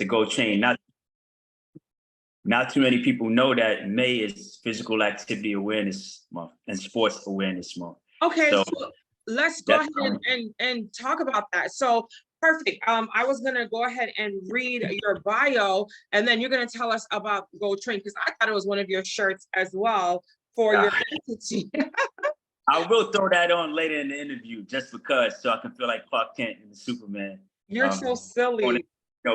to go train. Not too many people know that May is Physical Activity Awareness Month and Sports Awareness Month. Okay, so let's go ahead and talk about that. So perfect. I was gonna go ahead and read your bio, and then you're gonna tell us about Go Train, because I thought it was one of your shirts as well for your entity. I will throw that on later in the interview, just because, so I can feel like Clark Kent and Superman. You're so silly.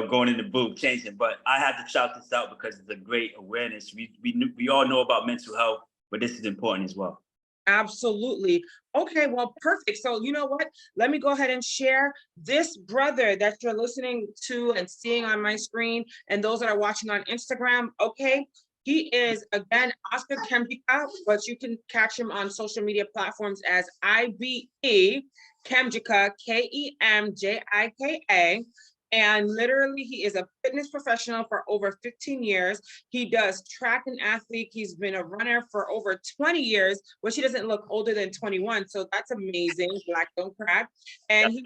Going in the booth, changing. But I had to shout this out because it's a great awareness. We all know about mental health, but this is important as well. Absolutely. Okay, well, perfect. So you know what? Let me go ahead and share this brother that you're listening to and seeing on my screen, and those that are watching on Instagram. Okay, he is, again, Oscar KEMJIKA, but you can catch him on social media platforms as IBE KEMJIKA, KEMJIKA. And literally, he is a fitness professional for over 15 years. He does track and athlete. He's been a runner for over 20 years, which he doesn't look older than 21. So that's amazing. Black don't crack. And he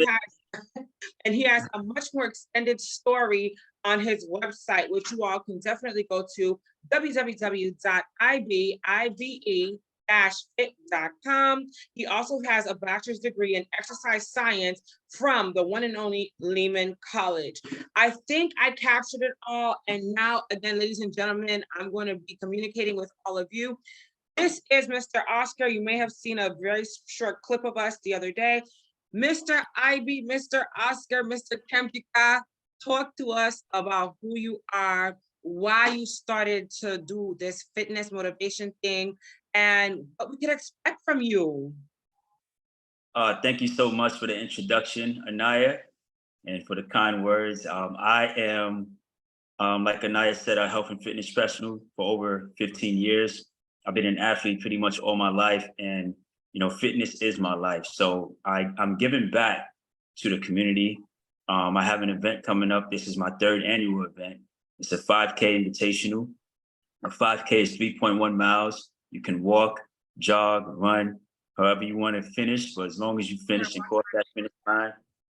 has a much more extended story on his website, which you all can definitely go to www.ibe-fit.com. He also has a bachelor's degree in exercise science from the one and only Lehman College. I think I captured it all. And now, again, ladies and gentlemen, I'm going to be communicating with all of you. This is Mr. Oscar. You may have seen a very short clip of us the other day. Mr. IB, Mr. Oscar, Mr. KEMJIKA, talk to us about who you are, why you started to do this fitness motivation thing, and what we can expect from you. Thank you so much for the introduction, AniYa, and for the kind words. I am, like AniYa said, a health and fitness professional for over 15 years. I've been an athlete pretty much all my life, and fitness is my life. So I'm giving back to the community. I have an event coming up. This is my 3rd annual event. It's a 5K Invitational. A 5K is 3.1 miles. You can walk, jog, run, however you want to finish. But as long as you finish and cross that finish line,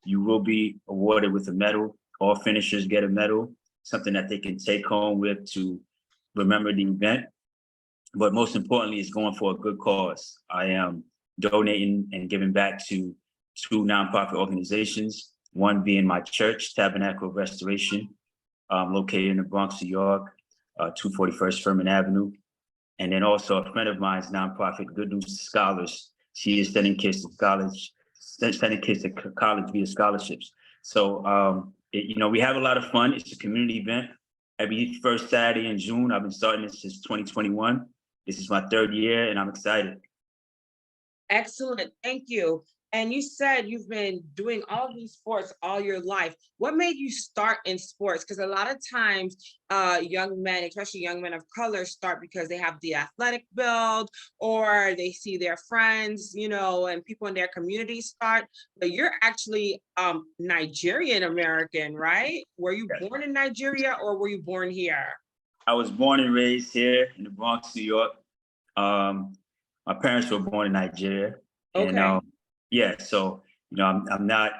you will be awarded with a medal. All finishers get a medal, something that they can take home with to remember the event. But most importantly, it's going for a good cause. I am donating and giving back to 2 nonprofit organizations, one being my church, Tabernacle of Restoration, located in the Bronx, New York, 241st Furman Avenue. And then also a friend of mine's nonprofit, Good News Scholars. She is sending kids to college via scholarships. So, we have a lot of fun. It's a community event. Every first Saturday in June. I've been starting this since 2021. This is my 3rd year, and I'm excited. Excellent. Thank you. And you said you've been doing all these sports all your life. What made you start in sports? Because a lot of times young men, especially young men of color, start because they have the athletic build, or they see their friends, and people in their community start. But you're actually Nigerian American, right? Were you born in Nigeria, or were you born here? I was born and raised here in the Bronx, New York. My parents were born in Nigeria. Okay. And, so I'm not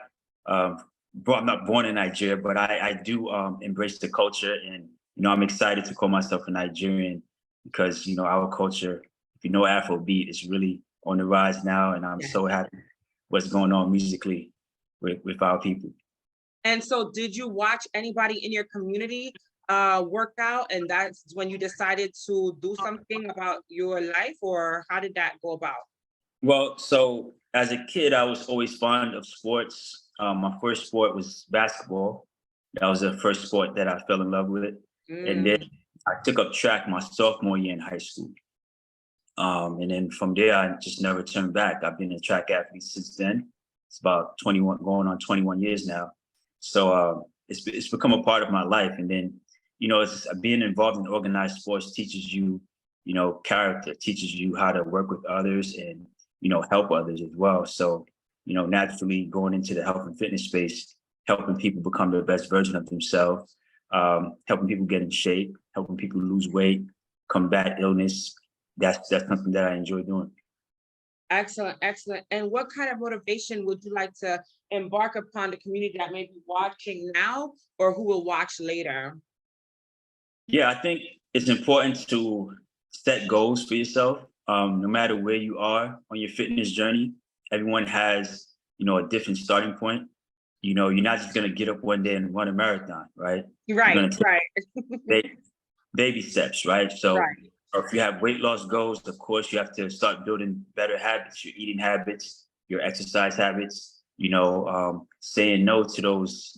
born in Nigeria, but I do embrace the culture, and I'm excited to call myself a Nigerian because our culture, if you know Afrobeat, is really on the rise now, and I'm so happy what's going on musically with our people. And so, did you watch anybody in your community work out, and that's when you decided to do something about your life, or how did that go about? Well, so as a kid, I was always fond of sports. My first sport was basketball. That was the first sport that I fell in love with. And then I took up track my sophomore year in high school. And then from there, I just never turned back. I've been a track athlete since then. It's about 21, going on 21 years now. So it's become a part of my life. And then, it's being involved in organized sports teaches you, character, teaches you how to work with others and, help others as well. So, naturally going into the health and fitness space, helping people become the best version of themselves, helping people get in shape, helping people lose weight, combat illness. That's something that I enjoy doing. Excellent, excellent. And what kind of motivation would you like to embark upon the community that may be watching now or who will watch later? Yeah, I think it's important to set goals for yourself. No matter where you are on your fitness journey, everyone has, a different starting point. You're not just gonna get up one day and run a marathon, right? You're Right, gonna take right, baby steps, right? So right. if you have weight loss goals, of course, you have to start building better habits, your eating habits, your exercise habits, saying no to those,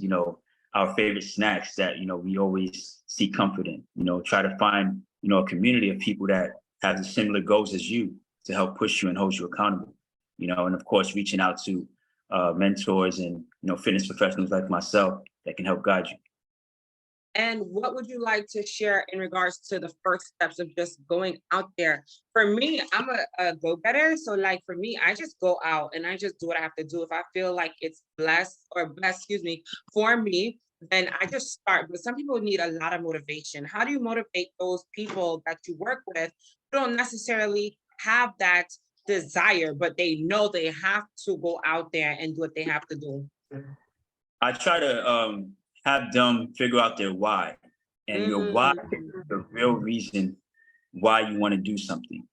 our favorite snacks that, we always seek comfort in, try to find, a community of people that have the similar goals as you to help push you and hold you accountable, and of course, reaching out to mentors and, fitness professionals like myself that can help guide you. And what would you like to share in regards to the first steps of just going out there? For me, I'm a go-getter. So like for me, I just go out and I just do what I have to do. If I feel like it's blessed or best, excuse me, for me, then I just start. But some people need a lot of motivation. How do you motivate those people that you work with who don't necessarily have that desire, but they know they have to go out there and do what they have to do? I try to have them figure out their why, and your why is Mm, the real reason why you want to do something.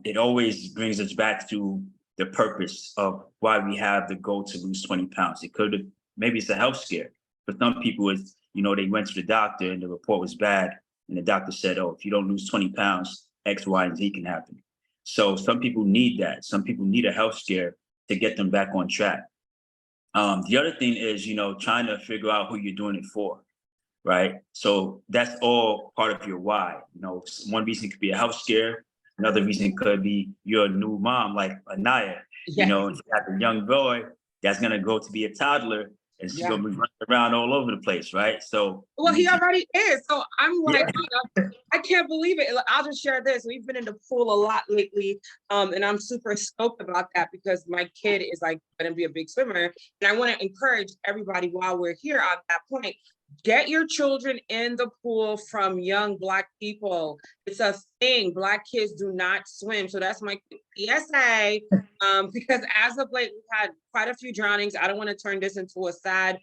It always brings us back to the purpose of why we have the goal to lose 20 pounds. It could have, maybe it's a health scare. For some people, it's, they went to the doctor and the report was bad. And the doctor said, oh, if you don't lose 20 pounds, X, Y, and Z can happen. So some people need that. Some people need a health scare to get them back on track. The other thing is, trying to figure out who you're doing it for, right? So that's all part of your why. One reason could be a health scare. Another reason could be you're a new mom, like AniYa, yes, and she has a young boy that's gonna grow to be a toddler, and she's yeah. gonna be running around all over the place, right? So Well, you he need to, already is. So I'm like, yeah, I can't believe it. Like, I'll just share this. We've been in the pool a lot lately. And I'm super stoked about that because my kid is like gonna be a big swimmer. And I want to encourage everybody while we're here on that point. Get your children in the pool from young Black people. It's a thing. Black kids do not swim. So that's my PSA. Because as of late, we've had quite a few drownings. I don't want to turn this into a sad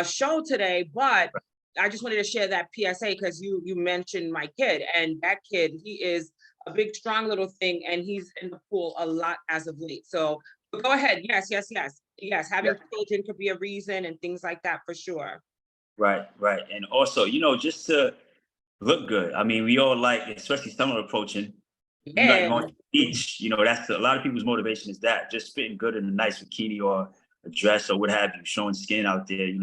show today, but I just wanted to share that PSA because you mentioned my kid, and that kid, he is a big, strong little thing, and he's in the pool a lot as of late. So but go ahead. Yes, yes, yes. Yes, yeah, having children could be a reason and things like that for sure. right, right. And also, just to look good. I mean, we all like, especially summer approaching, we like Yeah, going to the beach. That's a lot of people's motivation is that just fitting good in a nice bikini or a dress or what have you, showing skin out there. You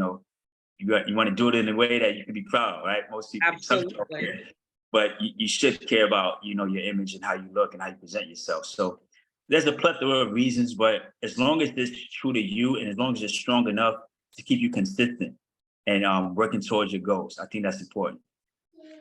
want to do it in a way that you can be proud, right? Most people, some people don't absolutely. care, but you should care about your image and how you look and how you present yourself. So there's a plethora of reasons, but as long as it's true to you and as long as it's strong enough to keep you consistent and working towards your goals, I think that's important.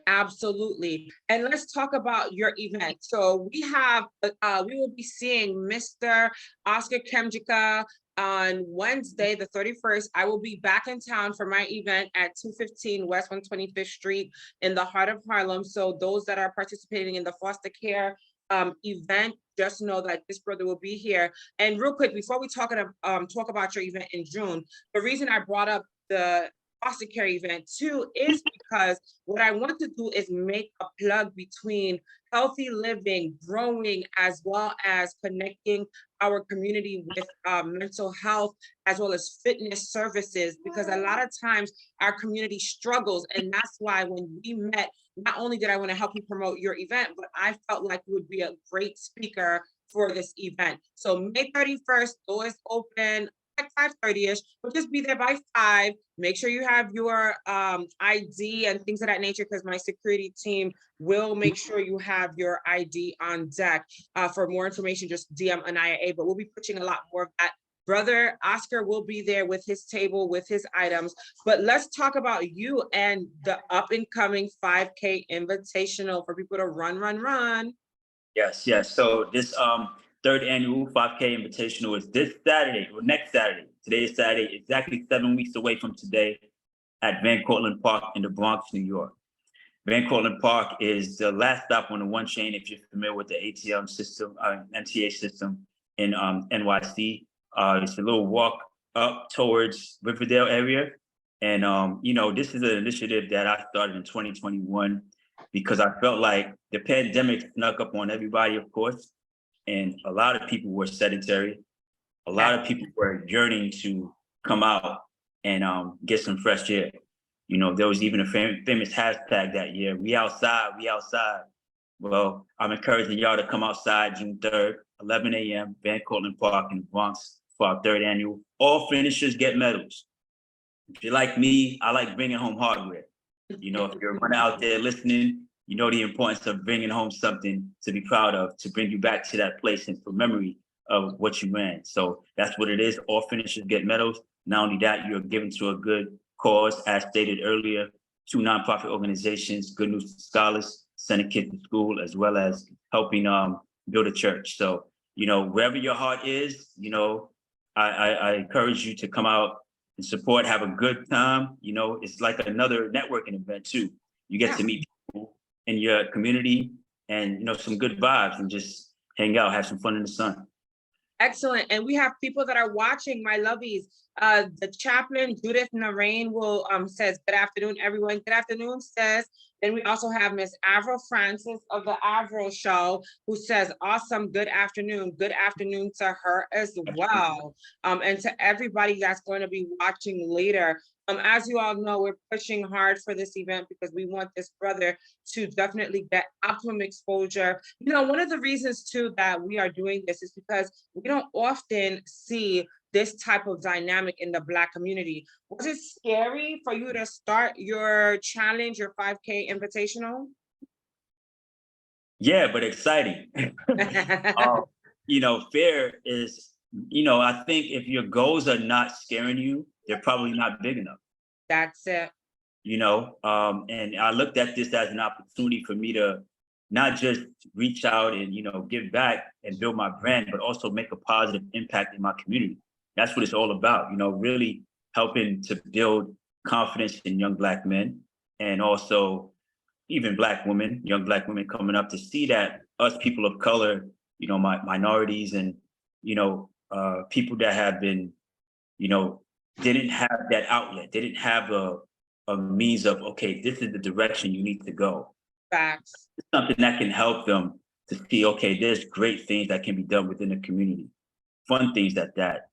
Absolutely. And let's talk about your event. So we will be seeing Mr. Oscar KEMJIKA on Wednesday, the 31st. I will be back in town for my event at 215 West 125th Street in the heart of Harlem. So those that are participating in the foster care event, just know that this brother will be here. And real quick, before we talk about your event in June, the reason I brought up the foster care event too is because what I want to do is make a plug between healthy living, growing, as well as connecting our community with mental health, as well as fitness services, because a lot of times our community struggles. And that's why when we met, not only did I want to help you promote your event, but I felt like you would be a great speaker for this event. So May 31st, doors open like 5:30ish, but just be there by 5. Make sure you have your ID and things of that nature, because my security team will make sure you have your ID on deck. For more information, just DM AniYa A, but we'll be pushing a lot more of that. Brother Oscar will be there with his table, with his items. But let's talk about you and the up and coming 5K invitational for people to run, run, run. Yes, yes. So this third annual 5K Invitational is this Saturday, or next Saturday. Today is Saturday, exactly 7 weeks away from today at Van Cortlandt Park in the Bronx, New York. Van Cortlandt Park is the last stop on the one chain if you're familiar with the ATM system, MTA system. in NYC. It's a little walk up towards Riverdale area. And, this is an initiative that I started in 2021 because I felt like the pandemic snuck up on everybody, of course. And a lot of people were sedentary. A lot of people were yearning to come out and get some fresh air. There was even a famous hashtag that year, "We outside, we outside." Well, I'm encouraging y'all to come outside June 3rd, 11 a.m., Van Cortlandt Park in the Bronx for our 3rd annual. All finishers get medals. If you're like me, I like bringing home hardware. If you're a runner out there listening, you know the importance of bringing home something to be proud of, to bring you back to that place and for memory of what you ran. So that's what it is. All finishers get medals. Not only that, you're given to a good cause, as stated earlier, 2 nonprofit organizations, Good News to Scholars, sending kids to school, as well as helping build a church. So, wherever your heart is, I encourage you to come out and support, have a good time. It's like another networking event too. You get to meet people in your community and, some good vibes and just hang out, have some fun in the sun. Excellent. And we have people that are watching, my lovies. The chaplain, Judith Narain, will says, "Good afternoon, everyone." Good afternoon, says. Then we also have Miss Avril Francis of the Avril Show, who says, "Awesome, good afternoon." Good afternoon to her as well. And to everybody that's going to be watching later. As you all know, we're pushing hard for this event because we want this brother to definitely get optimum exposure. One of the reasons too that we are doing this is because we don't often see this type of dynamic in the Black community. Was it scary for you to start your challenge, your 5K Invitational? Yeah, but exciting. Fear is, I think if your goals are not scaring you, they're probably not big enough. That's it. And I looked at this as an opportunity for me to not just reach out and, give back and build my brand, but also make a positive impact in my community. That's what it's all about, really helping to build confidence in young Black men and also even Black women, young Black women coming up to see that us people of color, minorities and, people that have been, didn't have that outlet, didn't have a means of, okay, this is the direction you need to go. Facts. It's something that can help them to see, okay, there's great things that can be done within the community. Fun things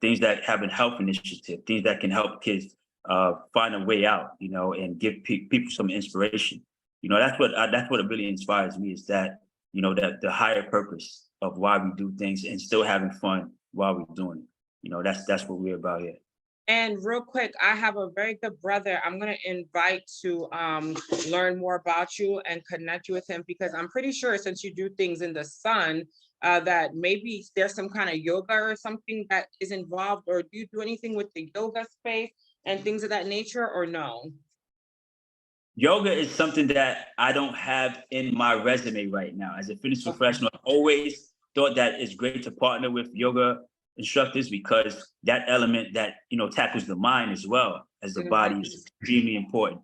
things that have a health initiative, things that can help kids find a way out, and give people some inspiration. That's what really inspires me is that, that the higher purpose of why we do things and still having fun while we're doing it. That's what we're about here. And real quick, I have a very good brother I'm going to invite to learn more about you and connect you with him, because I'm pretty sure since you do things in the sun, that maybe there's some kind of yoga or something that is involved, or do you do anything with the yoga space and things of that nature, or no? Yoga is something that I don't have in my resume right now. As a fitness professional, I've always thought that it's great to partner with yoga instructors because that element that, tackles the mind as well as the body is extremely important.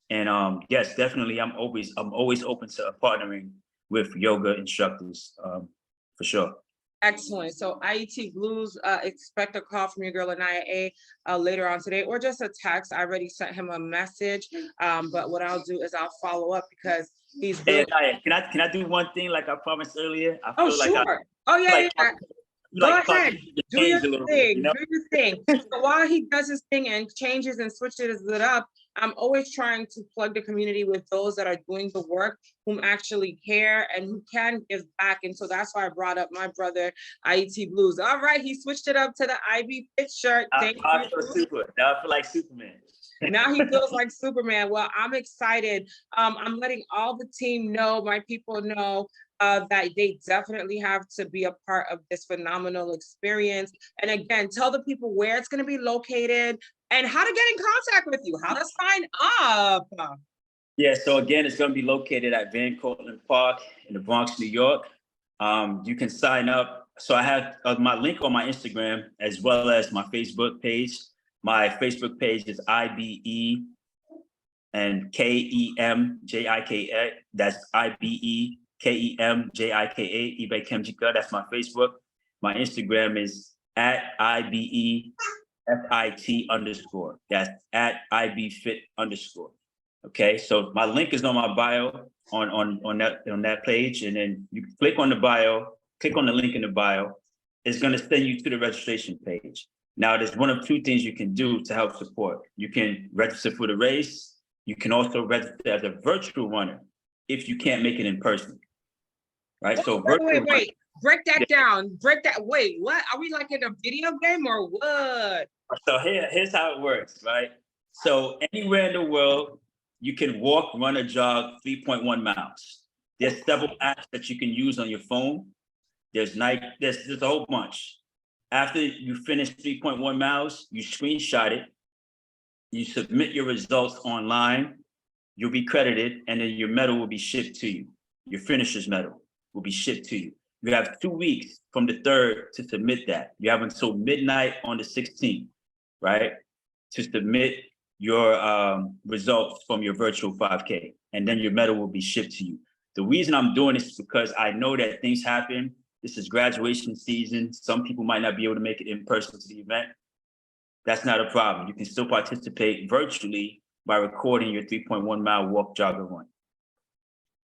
And yes, definitely, I'm always open to partnering with yoga instructors, for sure. Excellent. So IET Blues, expect a call from your girl AniYa later on today, or just a text. I already sent him a message, but what I'll do is I'll follow up because he's. Hey, AniYa, can I do one thing like I promised earlier? I feel sure. Go ahead, do your thing, do your thing. So while he does his thing and changes and switches it up, I'm always trying to plug the community with those that are doing the work, whom actually care and who can give back. And so that's why I brought up my brother, IET Blues. All right, he switched it up to the IB Fit shirt. Thank you. I feel like Superman. Now he feels like Superman. Well, I'm excited. I'm letting all the team know, my people know, that they definitely have to be a part of this phenomenal experience. And again, tell the people where it's going to be located and how to get in contact with you, how to sign up. Yeah, so again, it's going to be located at Van Cortlandt Park in the Bronx, New York. You can sign up. So I have my link on my Instagram as well as my Facebook page. My Facebook page is IBE and KEMJIKA. That's IBE KEMJIKA, eBay KEMJIKA. That's my Facebook. My Instagram is at IBEFIT_. That's at IBFit_. Okay, so my link is on my bio on that page, and then you click on the bio, click on the link in the bio. It's going to send you to the registration page. Now, there's one of two things you can do to help support. You can register for the race. You can also register as a virtual runner if you can't make it in person. Right? Wait, So wait. Break that down. Break that. Wait, what? Are we like in a video game or what? So here's how it works, right? So anywhere in the world, you can walk, run, or jog 3.1 miles. There's several apps that you can use on your phone. There's a whole bunch. After you finish 3.1 miles, you screenshot it, you submit your results online, you'll be credited, and then your medal will be shipped to you. Your finisher's medal will be shipped to you. You have 2 weeks from the 3rd to submit that. You have until midnight on the 16th, right, to submit your results from your virtual 5K, and then your medal will be shipped to you. The reason I'm doing this is because I know that things happen. This is graduation season. Some people might not be able to make it in person to the event. That's not a problem. You can still participate virtually by recording your 3.1 mile walk, jog, or run.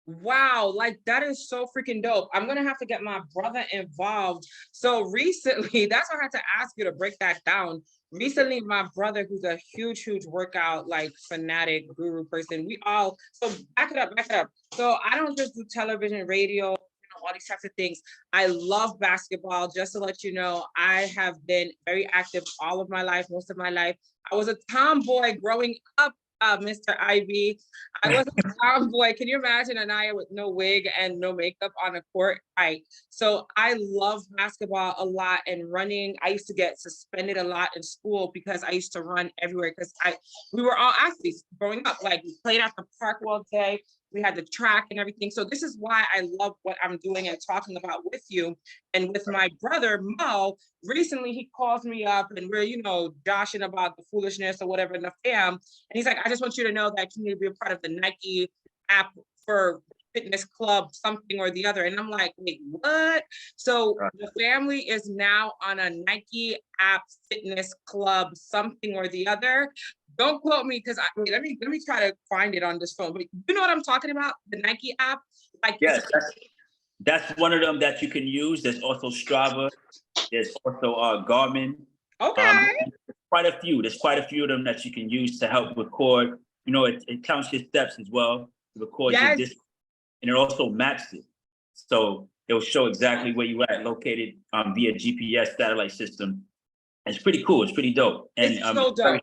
Wow, like that is so freaking dope. I'm gonna have to get my brother involved. So recently, that's why I had to ask you to break that down. Recently, my brother, who's a huge workout like fanatic guru person, so back it up. So I don't just do television, radio, all these types of things. I love basketball. Just to let you know, I have been very active all of my life, most of my life. I was a tomboy growing up, Mr. Ivy. I was a tomboy. Can you imagine AniYa with no wig and no makeup on a court? Right. So I love basketball a lot, and running. I used to get suspended a lot in school because I used to run everywhere because we were all athletes growing up. Like we played at the park all day. We had the track and everything. So this is why I love what I'm doing and talking about with you. And with my brother, Mo, recently he calls me up and we're, joshing about the foolishness or whatever in the fam. And he's like, I just want you to know that you need to be a part of the Nike app for fitness club, something or the other. And I'm like, wait, what? So the family is now on a Nike app fitness club, something or the other. Don't quote me because let me try to find it on this phone. But you know what I'm talking about? The Nike app? Like yes, that's one of them that you can use. There's also Strava. There's also Garmin. Okay. There's quite a few of them that you can use to help record. It counts your steps as well. It records your distance, and it also maps it. So it will show exactly where you at, located via GPS satellite system. It's pretty cool. It's pretty dope. And it's so dope.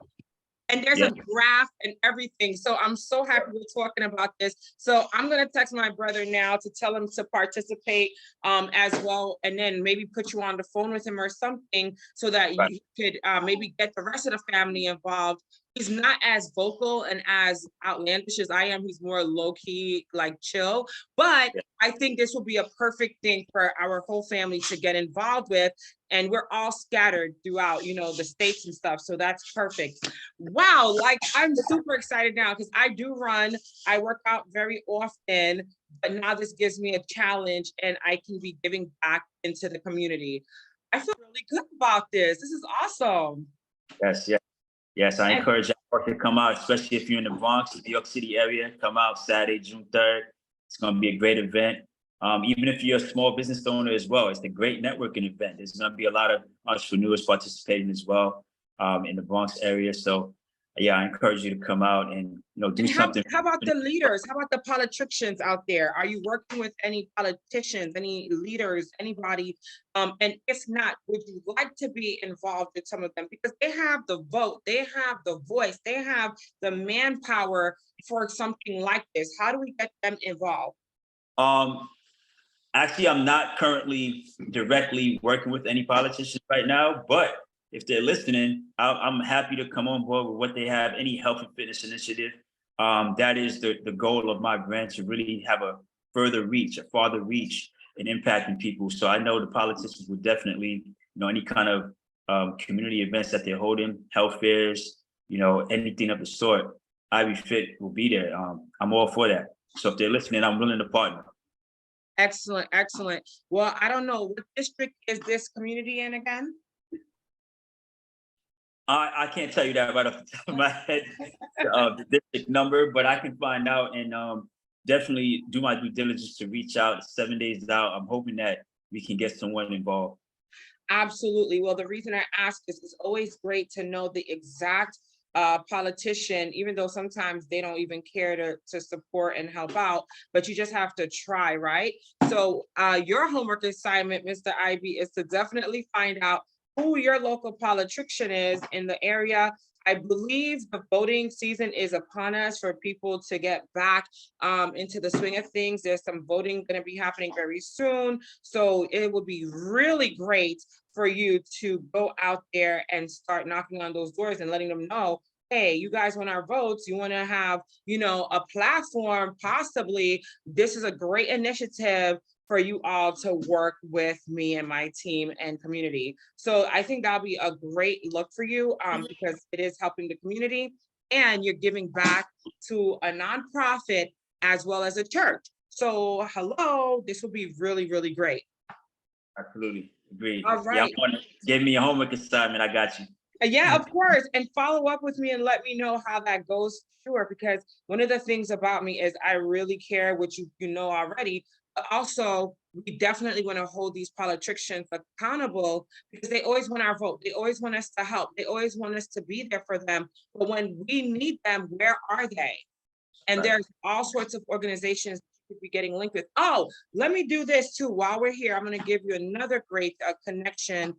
And there's a graph and everything. So I'm so happy we're talking about this. So I'm going to text my brother now to tell him to participate as well. And then maybe put you on the phone with him or something so that you could maybe get the rest of the family involved. He's not as vocal and as outlandish as I am. He's more low key, like chill. But I think this will be a perfect thing for our whole family to get involved with. And we're all scattered throughout, the states and stuff. So that's perfect. Wow. Like I'm super excited now because I do run. I work out very often, but now this gives me a challenge and I can be giving back into the community. I feel really good about this. This is awesome. Yes, I encourage everyone to come out, especially if you're in the Bronx, New York City area. Come out Saturday, June 3rd. It's going to be a great event. Even if you're a small business owner as well, it's a great networking event. There's going to be a lot of entrepreneurs participating as well in the Bronx area. So, I encourage you to come out and do something. How about the leaders? How about the politicians out there? Are you working with any politicians, any leaders, anybody? And if not, would you like to be involved with some of them? Because they have the vote, they have the voice, they have the manpower for something like this. How do we get them involved? Actually, I'm not currently directly working with any politicians right now, but if they're listening, I'm happy to come on board with what they have, any health and fitness initiative. That is the goal of my brand, to really have a farther reach in impacting people. So I know the politicians will definitely, any kind of community events that they're holding, health fairs, anything of the sort, Ivy Fit will be there. I'm all for that. So if they're listening, I'm willing to partner. Excellent, excellent. Well, I don't know, what district is this community in again? I can't tell you that right off the top of my head, the district number, but I can find out and definitely do my due diligence to reach out 7 days out. I'm hoping that we can get someone involved. Absolutely. Well, the reason I ask is it's always great to know the exact politician, even though sometimes they don't even care to support and help out, but you just have to try, right? So your homework assignment, Mr. IB, is to definitely find out who your local politician is in the area. I believe the voting season is upon us for people to get back into the swing of things. There's some voting going to be happening very soon. So it would be really great for you to go out there and start knocking on those doors and letting them know, hey, you guys want our votes, you want to have, a platform, possibly. This is a great initiative for you all to work with me and my team and community. So I think that'll be a great look for you because it is helping the community and you're giving back to a nonprofit as well as a church. So hello, this will be really, really great. Absolutely. Agreed. All Yeah, right. give me a homework assignment. I got you. Yeah, of course. And follow up with me and let me know how that goes. Sure, because one of the things about me is I really care, which you know already, but also we definitely want to hold these politicians accountable because they always want our vote. They always want us to help. They always want us to be there for them. But when we need them, where are they? And Right. there's all sorts of organizations you could be getting linked with. Oh, let me do this too. While we're here, I'm going to give you another great connection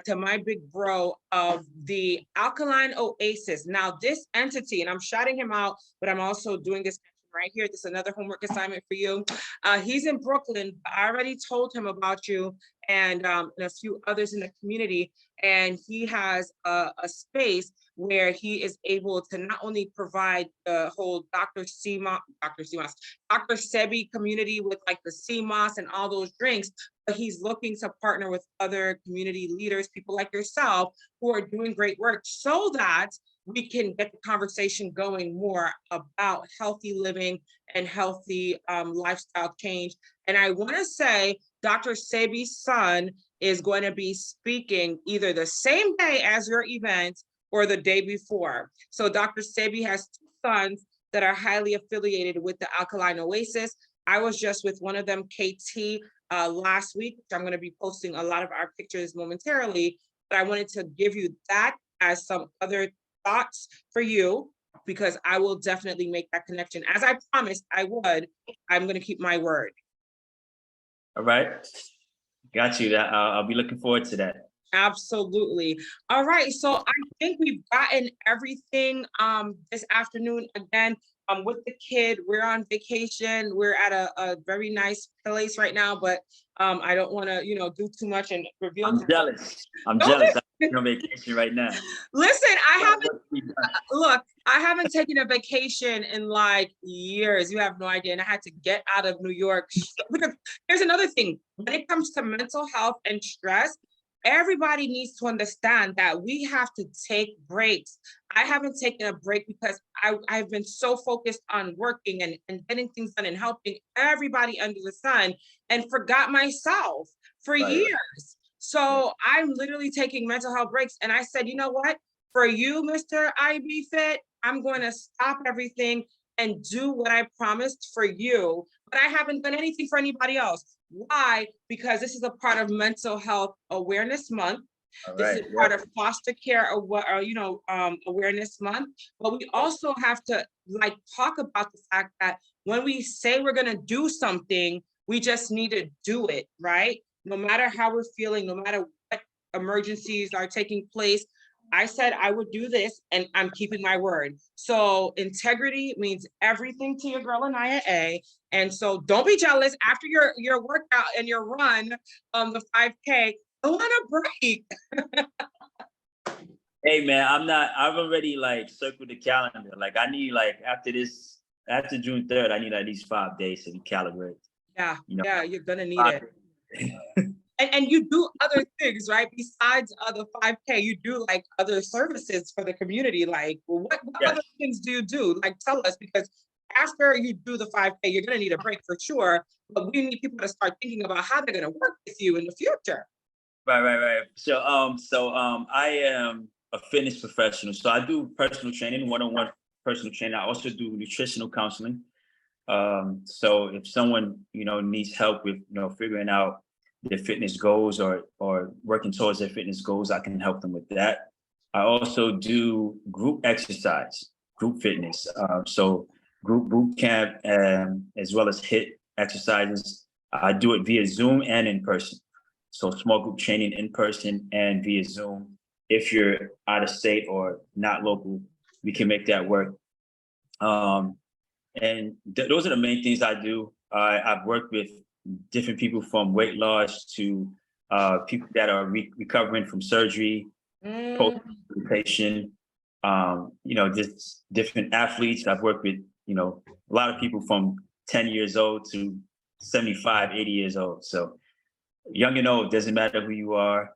to my big bro of the Alkaline Oasis. Now, this entity, and I'm shouting him out, but I'm also doing this right here. This is another homework assignment for you. He's in Brooklyn. I already told him about you and a few others in the community. And he has a space where he is able to not only provide the whole Dr. Sebi community with like the CMOS and all those drinks, but he's looking to partner with other community leaders, people like yourself, who are doing great work so that we can get the conversation going more about healthy living and healthy lifestyle change. And I want to say Dr. Sebi's son is going to be speaking either the same day as your event or the day before. So Dr. Sebi has two sons that are highly affiliated with the Alkaline Oasis. I was just with one of them, KT, last week, which I'm going to be posting a lot of our pictures momentarily, but I wanted to give you that as some other thoughts for you, because I will definitely make that connection. As I promised I would, I'm going to keep my word. All right. Got you. I'll be looking forward to that. Absolutely. All right. So I think we've gotten everything this afternoon. Again, with the kid, we're on vacation. We're at a very nice place right now, but I don't want to, do too much and reveal. I'm jealous. I'm Don't jealous. I'm on vacation right now. Listen, I haven't taken a vacation in like years. You have no idea. And I had to get out of New York because here's another thing. When it comes to mental health and stress, everybody needs to understand that we have to take breaks. I haven't taken a break because I've been so focused on working and getting things done and helping everybody under the sun and forgot myself for years. So I'm literally taking mental health breaks. And I said, you know what? For you, Mr. IB Fit, I'm going to stop everything and do what I promised for you. But I haven't done anything for anybody else. Why? Because this is a part of Mental Health Awareness Month. This is part of foster care awareness month. But we also have to talk about the fact that when we say we're going to do something, we just need to do it, right? No matter how we're feeling, no matter what emergencies are taking place, I said I would do this and I'm keeping my word. So integrity means everything to your girl AniYa A. And so don't be jealous after your workout and your run the 5K. I want a break. Hey man, I've already circled the calendar. I need after June 3rd, I need at least 5 days to recalibrate. Yeah, you're gonna need it. And you do other things, right? Besides the 5K, you do other services for the community. What other things do you do? Tell us, because after you do the 5K, you're gonna need a break for sure, but we need people to start thinking about how they're gonna work with you in the future. Right. I am a fitness professional. So I do personal training, one-on-one personal training. I also do nutritional counseling. So if someone, needs help with, figuring out their fitness goals or working towards their fitness goals, I can help them with that. I also do group exercise, group fitness. So group boot camp, as well as HIIT exercises. I do it via Zoom and in person. So small group training in person and via Zoom. If you're out of state or not local, we can make that work. Those are the main things I do. I've worked with different people from weight loss to people that are recovering from surgery, post-rehabilitation, just different athletes. I've worked with, a lot of people from 10 years old to 75, 80 years old. So young and old, doesn't matter who you are,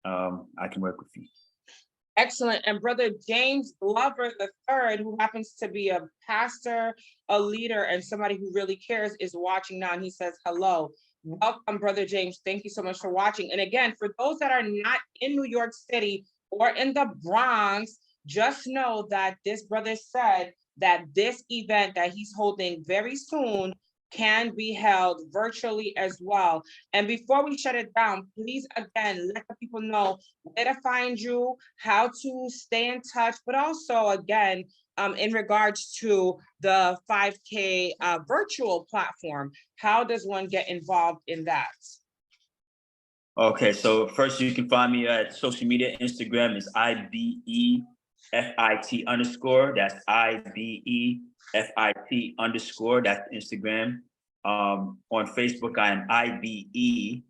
I can work with you. Excellent. And Brother James Glover III, who happens to be a pastor, a leader, and somebody who really cares, is watching now. And he says, hello. Welcome, Brother James. Thank you so much for watching. And again, for those that are not in New York City or in the Bronx, just know that this brother said that this event that he's holding very soon can be held virtually as well. And before we shut it down, please, again, let the people know where to find you, how to stay in touch, but also, again, in regards to the 5K virtual platform, how does one get involved in that? Okay, so first you can find me at social media. Instagram is IBEFIT_. That's IBEFIT_. That's Instagram. On Facebook, I am IBE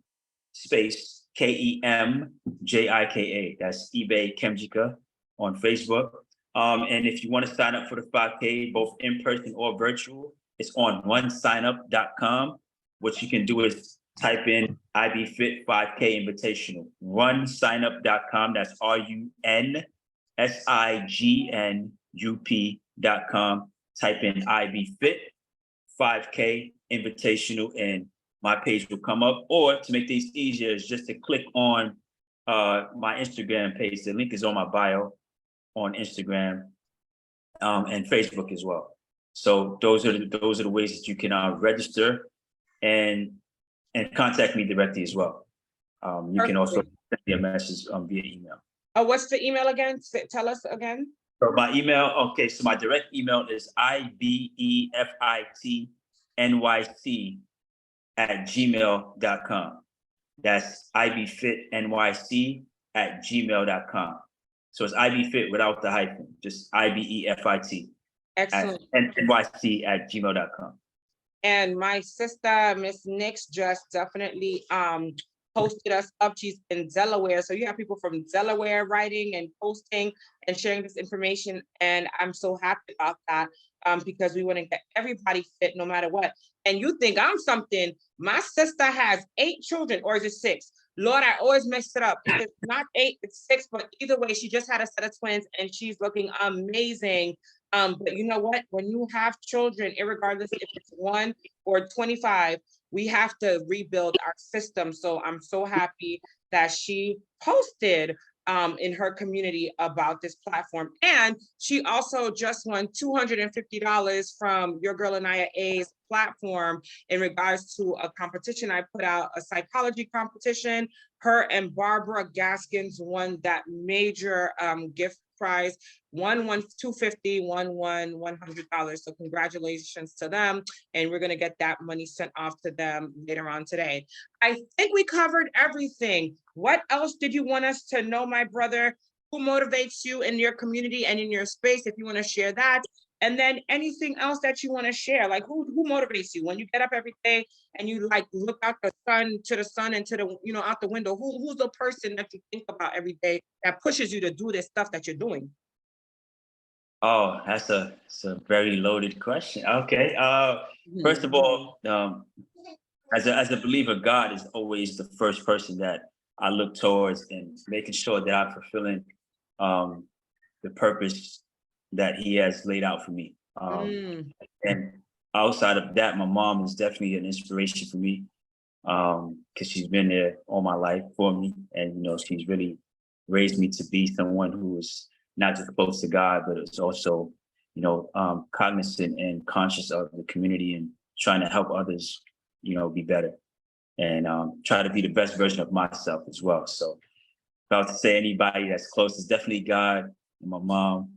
space KEMJIKA. That's eBay KEMJIKA on Facebook. And if you want to sign up for the 5K, both in person or virtual, it's on onesignup.com. What you can do is type in IB Fit 5K Invitational. Onesignup.com. That's RUNSIGNUP.com. Type in IB Fit 5K Invitational, and my page will come up. Or to make things easier, is just to click on my Instagram page. The link is on my bio on Instagram and Facebook as well. So those are the ways that you can register and contact me directly as well. You can also send me a message via email. Oh, what's the email again? Tell us again. So my email, okay, so my direct email is ibefitnyc@gmail.com. That's ibfitnyc@gmail.com. So it's ibfit without the hyphen, just IBEFIT. Excellent. NYC@gmail.com. And my sister, Miss Nix, just definitely posted us up. She's in Delaware. So you have people from Delaware writing and posting and sharing this information. And I'm so happy about that because we want to get everybody fit no matter what. And you think I'm something, my sister has 8 children, or is it 6? Lord, I always mess it up. It's not 8, it's 6, but either way, she just had a set of twins and she's looking amazing. But you know what? When you have children, irregardless if it's 1 or 25, we have to rebuild our system. So I'm so happy that she posted in her community about this platform. And she also just won $250 from your girl AniYa A's platform in regards to a competition I put out, a psychology competition. Her and Barbara Gaskins won that major gift prize. One won $250, one won $100. So congratulations to them. And we're gonna get that money sent off to them later on today. I think we covered everything. What else did you want us to know, my brother? Who motivates you in your community and in your space, if you wanna share that? And then anything else that you wanna share, like who motivates you when you get up every day and you like look out the sun and to the, out the window, who's the person that you think about every day that pushes you to do this stuff that you're doing? Oh, it's a very loaded question. Okay. First of all, as a believer, God is always the first person that I look towards, and making sure that I'm fulfilling the purpose that He has laid out for me. And outside of that, my mom is definitely an inspiration for me, because she's been there all my life for me. And, you know, she's really raised me to be someone who is not just close to God, but is also, you know, cognizant and conscious of the community and trying to help others, you know, be better and try to be the best version of myself as well. So if I was to say anybody that's close, it's definitely God and my mom.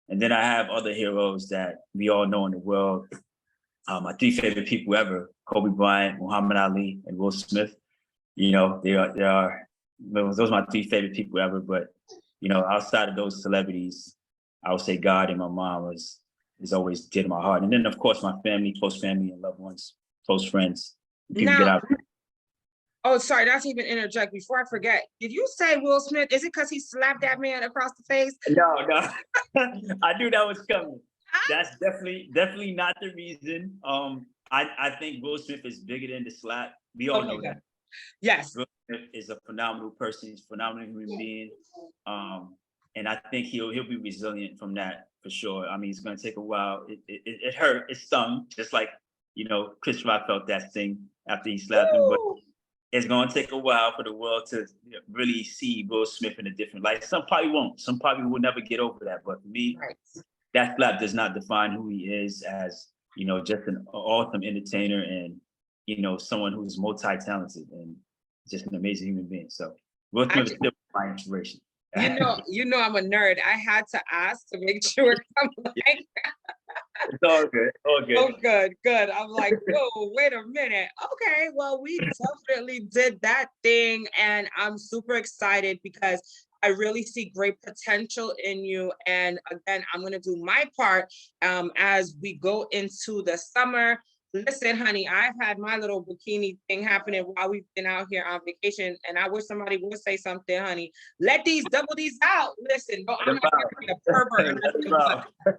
And then I have other heroes that we all know in the world. My three favorite people ever: Kobe Bryant, Muhammad Ali, and Will Smith. You know, those are my three favorite people ever. But, you know, outside of those celebrities, I would say God and my mom is always dear to my heart. And then, of course, my family, close family and loved ones, close friends, people that Now, I. oh, sorry, not to even interject. Before I forget, did you say Will Smith? Is it because he slapped that man across the face? No, I knew that was coming. That's definitely not the reason. I think Will Smith is bigger than the slap. We all know that. Yes. Will Smith is a phenomenal person. He's a phenomenal human being. And I think he'll be resilient from that for sure. I mean, it's going to take a while. It hurt. It stung, just like, you know, Chris Rock felt that sting after he slapped him. But it's going to take a while for the world to really see Will Smith in a different light. Some probably won't. Some probably will never get over that. But for me, that slap does not define who he is as, you know, just an awesome entertainer and, you know, someone who's multi-talented and just an amazing human being. So Will Smith is still my inspiration. You know, I'm a nerd. I had to ask to make sure. I'm like, it's all good. All good. oh, good. I'm like, whoa, wait a minute. Okay, well, we definitely did that thing, and I'm super excited because I really see great potential in you. And again, I'm gonna do my part as we go into the summer. Listen, honey, I've had my little bikini thing happening while we've been out here on vacation, and I wish somebody would say something, honey. Double these out. Listen, no, I'm not being a pervert.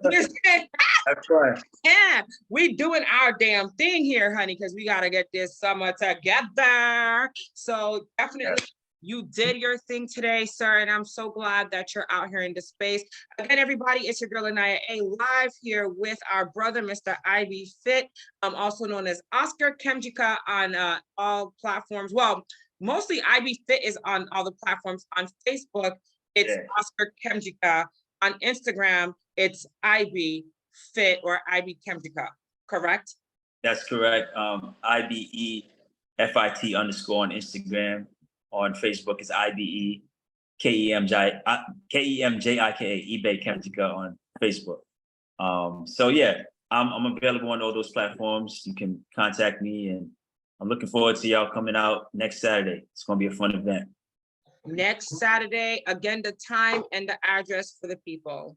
Listen, that's right. Yeah, we doing our damn thing here, honey, because we gotta get this summer together. So definitely. You did your thing today, sir, and I'm so glad that you're out here in the space. Again, everybody, it's your girl AniYa A live here with our brother, Mr. IB Fit, also known as Oscar KEMJIKA on all platforms. Well, mostly IB Fit is on all the platforms. On Facebook, it's Oscar KEMJIKA. On Instagram, it's IB Fit or IB KEMJIKA, correct? That's correct. IBEFIT _ on Instagram. On Facebook, it's IBE KEMJIKA, eBay KEMJIKA on Facebook. So yeah, I'm available on all those platforms. You can contact me, and I'm looking forward to y'all coming out next Saturday. It's gonna be a fun event. Next Saturday, again, the time and the address for the people.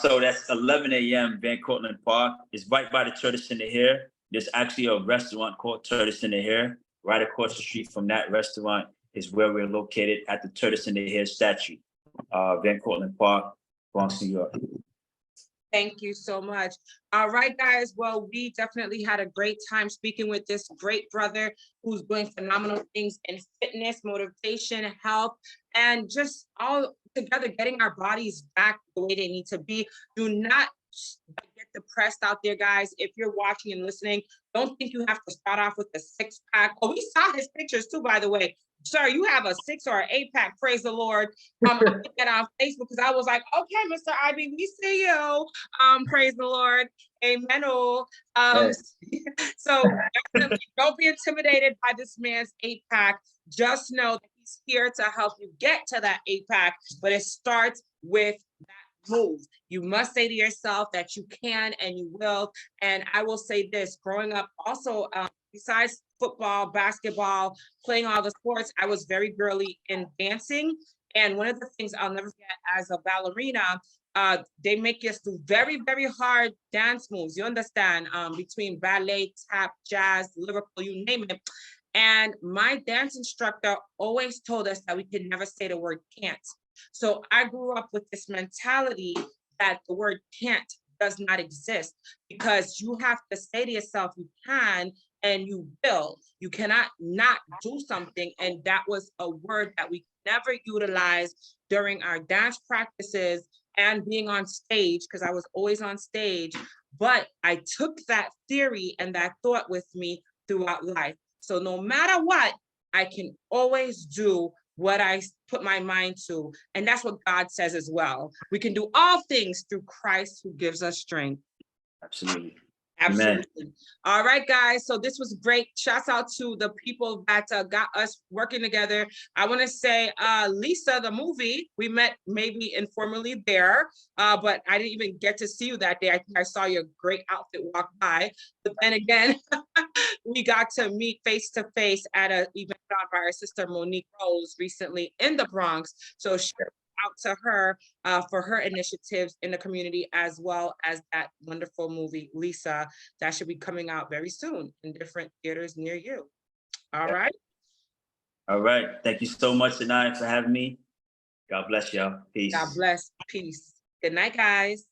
So that's 11 a.m. Van Cortlandt Park. It's right by the Tortoise in the Hare. There's actually a restaurant called Tortoise in the Hare. Right across the street from that restaurant is where we're located at the Tortoise in the Hare statue, Van Cortlandt Park, Bronx, New York. Thank you so much. All right, guys. Well, we definitely had a great time speaking with this great brother who's doing phenomenal things in fitness, motivation, health, and just all together getting our bodies back the way they need to be. Do not get depressed out there, guys. If you're watching and listening, don't think you have to start off with a 6-pack. Oh, we saw his pictures too, by the way. Sir, you have a 6 or an 8-pack, praise the Lord. I put that on Facebook because I was like, okay, Mr. IB, we see you. Praise the Lord. Amen. So definitely don't be intimidated by this man's 8-pack. Just know that he's here to help you get to that 8-pack, but it starts with move. You must say to yourself that you can and you will. And I will say this, growing up also, besides football, basketball, playing all the sports, I was very girly in dancing. And one of the things I'll never forget as a ballerina, they make us do very, very hard dance moves. You understand? Between ballet, tap, jazz, lyrical, you name it. And my dance instructor always told us that we could never say the word can't. So I grew up with this mentality that the word can't does not exist, because you have to say to yourself, you can and you will. You cannot not do something. And that was a word that we never utilized during our dance practices and being on stage, because I was always on stage. but I took that theory and that thought with me throughout life. So no matter what, I can always do what I put my mind to. And that's what God says as well. We can do all things through Christ who gives us strength. Absolutely. Absolutely. Amen. All right, guys. So this was great. Shouts out to the people that got us working together. I want to say, Lisa, the movie, we met maybe informally there, but I didn't even get to see you that day. I think I saw your great outfit walk by. But then again, we got to meet face to face at an event by our sister Monique Rose recently in the Bronx. So shout out to her for her initiatives in the community, as well as that wonderful movie, Lisa, that should be coming out very soon in different theaters near you. All right. All right. Thank you so much, AniYa, for having me. God bless y'all. Peace. God bless. Peace. Good night, guys.